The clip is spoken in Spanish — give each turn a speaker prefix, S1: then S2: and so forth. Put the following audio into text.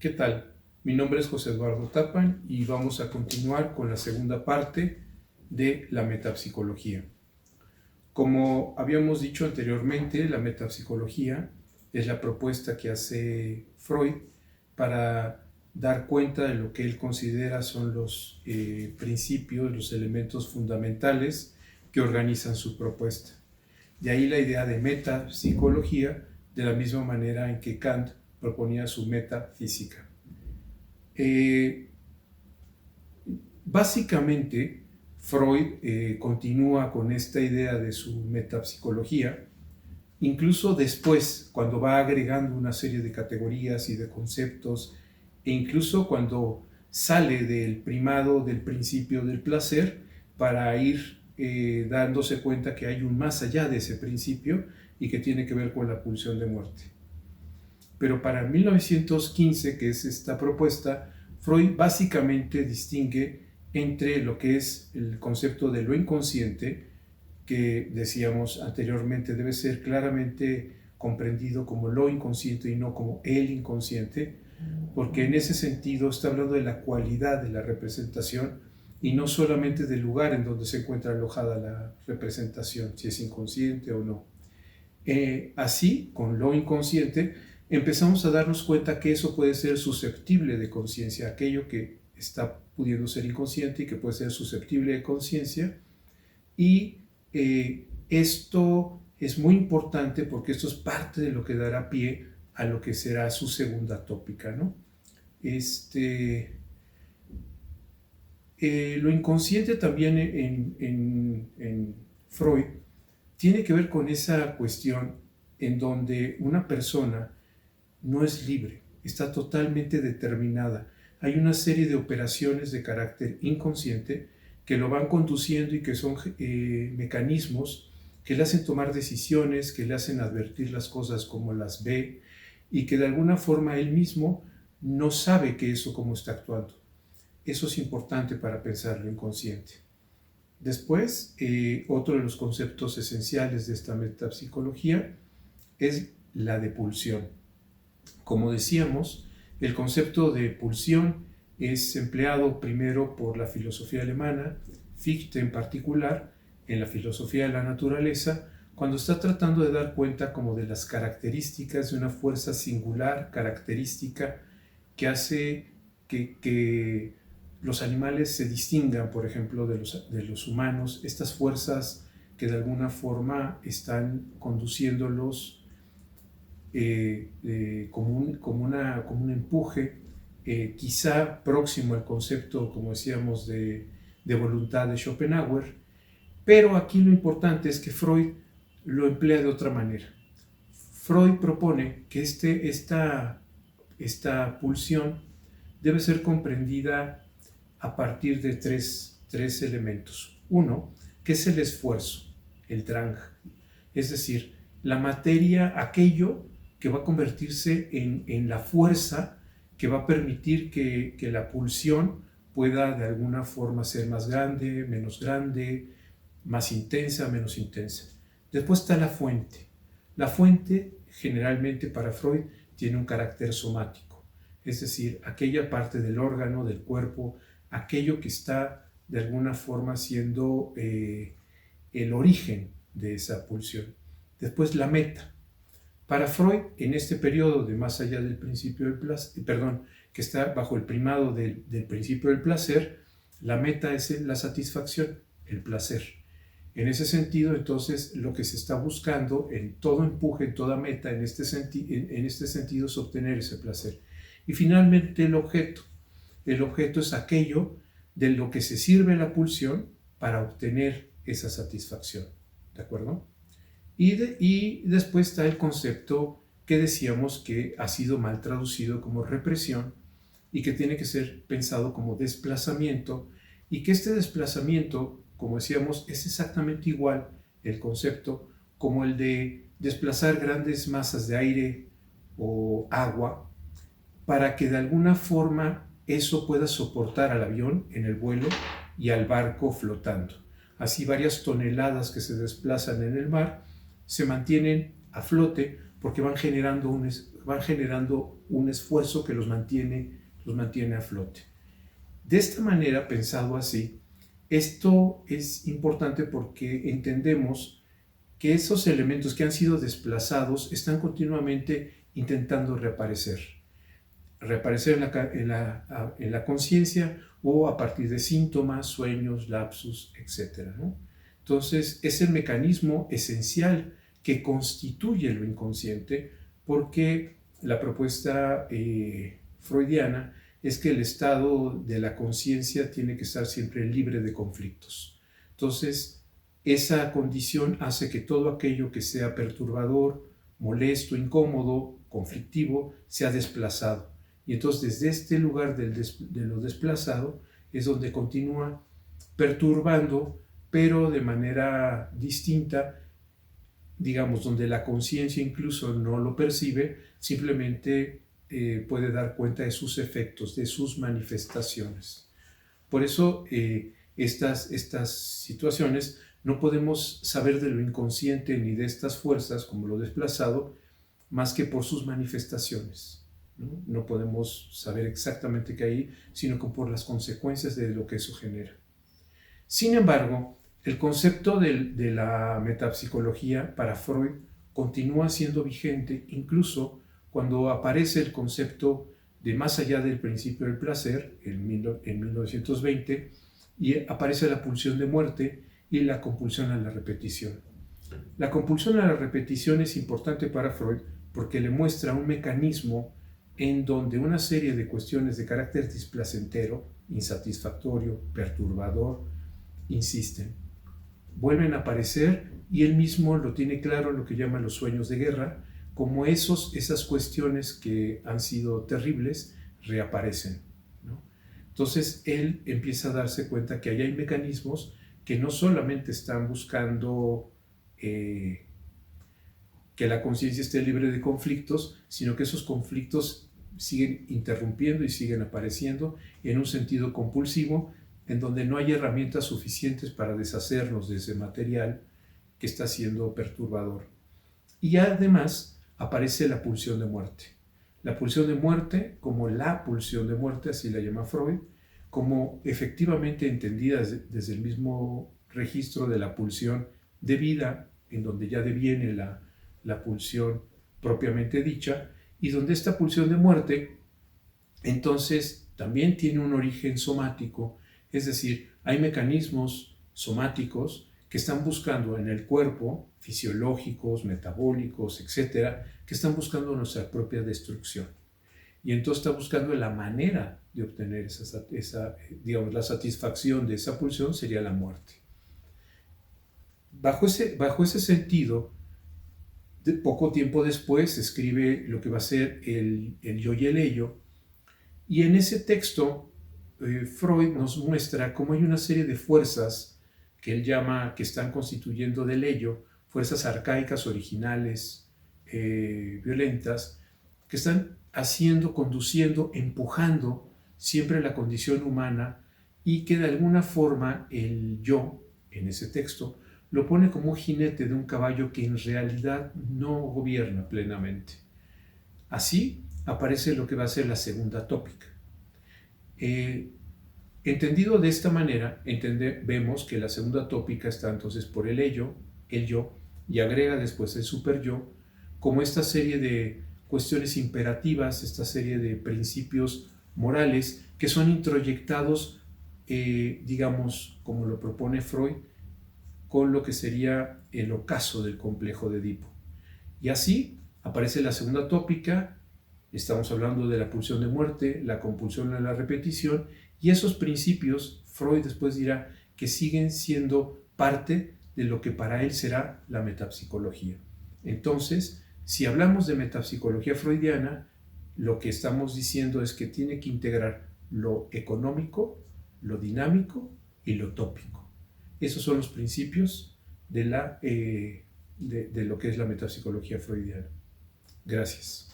S1: ¿Qué tal? Mi nombre es José Eduardo Tapan y vamos a continuar con la segunda parte de la metapsicología. Como habíamos dicho anteriormente, la metapsicología es la propuesta que hace Freud para dar cuenta de lo que él considera son los principios, los elementos fundamentales que organizan su propuesta. De ahí la idea de metapsicología, de la misma manera en que Kant proponía su metafísica. Básicamente, Freud continúa con esta idea de su metapsicología, incluso después, cuando va agregando una serie de categorías y de conceptos, e incluso cuando sale del primado del principio del placer para ir dándose cuenta que hay un más allá de ese principio y que tiene que ver con la pulsión de muerte. Pero para 1915, que es esta propuesta, Freud básicamente distingue entre lo que es el concepto de lo inconsciente, que decíamos anteriormente debe ser claramente comprendido como lo inconsciente y no como el inconsciente, porque en ese sentido está hablando de la cualidad de la representación y no solamente del lugar en donde se encuentra alojada la representación, si es inconsciente o no. Así, con lo inconsciente, empezamos a darnos cuenta que eso puede ser susceptible de conciencia, aquello que está pudiendo ser inconsciente y que puede ser susceptible de conciencia. Y esto es muy importante porque esto es parte de lo que dará pie a lo que será su segunda tópica, ¿no? Lo inconsciente también en Freud tiene que ver con esa cuestión en donde una persona no es libre, está totalmente determinada. Hay una serie de operaciones de carácter inconsciente que lo van conduciendo y que son mecanismos que le hacen tomar decisiones, que le hacen advertir las cosas como las ve y que de alguna forma él mismo no sabe que eso cómo está actuando. Eso es importante para pensar lo inconsciente. Después, otro de los conceptos esenciales de esta metapsicología es la de pulsión. Como decíamos, el concepto de pulsión es empleado primero por la filosofía alemana, Fichte en particular, en la filosofía de la naturaleza, cuando está tratando de dar cuenta como de las características de una fuerza singular, característica, que hace que los animales se distingan, por ejemplo, de los humanos, estas fuerzas que de alguna forma están conduciéndolos como un empuje, quizá próximo al concepto, como decíamos, de voluntad de Schopenhauer, pero aquí lo importante es que Freud lo emplea de otra manera. Freud propone que esta pulsión debe ser comprendida a partir de tres elementos. Uno, que es el esfuerzo, el Drang, es decir, la materia, aquello que va a convertirse en la fuerza que va a permitir que la pulsión pueda de alguna forma ser más grande, más intensa, menos intensa. Después está la fuente. La fuente generalmente para Freud tiene un carácter somático, es decir, aquella parte del órgano, del cuerpo, aquello que está de alguna forma siendo el origen de esa pulsión. Después la meta. Para Freud, en este periodo de más allá del principio del placer, que está bajo el primado del principio del placer, la meta es la satisfacción, el placer. En ese sentido, entonces, lo que se está buscando en todo empuje, en toda meta, en este sentido, es obtener ese placer. Y finalmente el objeto. El objeto es aquello de lo que se sirve la pulsión para obtener esa satisfacción. ¿De acuerdo? Y después está el concepto que decíamos que ha sido mal traducido como represión y que tiene que ser pensado como desplazamiento, y que este desplazamiento, como decíamos, es exactamente igual el concepto como el de desplazar grandes masas de aire o agua para que de alguna forma eso pueda soportar al avión en el vuelo y al barco flotando. Así varias toneladas que se desplazan en el mar se mantienen a flote porque van generando un esfuerzo que los mantiene a flote. De esta manera, pensado así, esto es importante porque entendemos que esos elementos que han sido desplazados están continuamente intentando reaparecer en la conciencia o a partir de síntomas, sueños, lapsus, etc., ¿no? Entonces, es el mecanismo esencial que constituye lo inconsciente, porque la propuesta freudiana es que el estado de la conciencia tiene que estar siempre libre de conflictos. Entonces, esa condición hace que todo aquello que sea perturbador, molesto, incómodo, conflictivo, sea desplazado. Y entonces desde este lugar de lo desplazado es donde continúa perturbando, pero de manera distinta, digamos, donde la conciencia incluso no lo percibe, simplemente puede dar cuenta de sus efectos, de sus manifestaciones. Por eso estas situaciones no podemos saber de lo inconsciente ni de estas fuerzas, como lo desplazado, más que por sus manifestaciones. No podemos saber exactamente qué hay, sino que por las consecuencias de lo que eso genera. Sin embargo, el concepto de la metapsicología para Freud continúa siendo vigente incluso cuando aparece el concepto de más allá del principio del placer en 1920 y aparece la pulsión de muerte y la compulsión a la repetición. La compulsión a la repetición es importante para Freud porque le muestra un mecanismo en donde una serie de cuestiones de carácter displacentero, insatisfactorio, perturbador, insisten, vuelven a aparecer, y él mismo lo tiene claro en lo que llama los sueños de guerra, como esas cuestiones que han sido terribles reaparecen, ¿no? Entonces él empieza a darse cuenta que ahí hay mecanismos que no solamente están buscando que la conciencia esté libre de conflictos, sino que esos conflictos siguen interrumpiendo y siguen apareciendo en un sentido compulsivo, en donde no hay herramientas suficientes para deshacernos de ese material que está siendo perturbador. Y además aparece la pulsión de muerte. La pulsión de muerte, como la pulsión de muerte, así la llama Freud, como efectivamente entendida desde el mismo registro de la pulsión de vida, en donde ya deviene la pulsión propiamente dicha, y donde esta pulsión de muerte entonces también tiene un origen somático, es decir, hay mecanismos somáticos que están buscando en el cuerpo, fisiológicos, metabólicos, etcétera, que están buscando nuestra propia destrucción. Y entonces está buscando la manera de obtener digamos, la satisfacción de esa pulsión sería la muerte. Bajo ese sentido, poco tiempo después escribe lo que va a ser el yo y el ello, y en ese texto Freud nos muestra cómo hay una serie de fuerzas que él llama que están constituyendo del ello, fuerzas arcaicas, originales, violentas, que están conduciendo, empujando siempre la condición humana, y que de alguna forma el yo, en ese texto, lo pone como un jinete de un caballo que en realidad no gobierna plenamente. Así aparece lo que va a ser la segunda tópica. Entendido de esta manera, vemos que la segunda tópica está entonces por el yo, y agrega después el superyo, como esta serie de cuestiones imperativas, esta serie de principios morales que son introyectados, digamos, como lo propone Freud, con lo que sería el ocaso del complejo de Edipo. Y así aparece la segunda tópica. Estamos hablando de la pulsión de muerte, la compulsión a la repetición, y esos principios, Freud después dirá que siguen siendo parte de lo que para él será la metapsicología. Entonces, si hablamos de metapsicología freudiana, lo que estamos diciendo es que tiene que integrar lo económico, lo dinámico y lo tópico. Esos son los principios de lo que es la metapsicología freudiana. Gracias.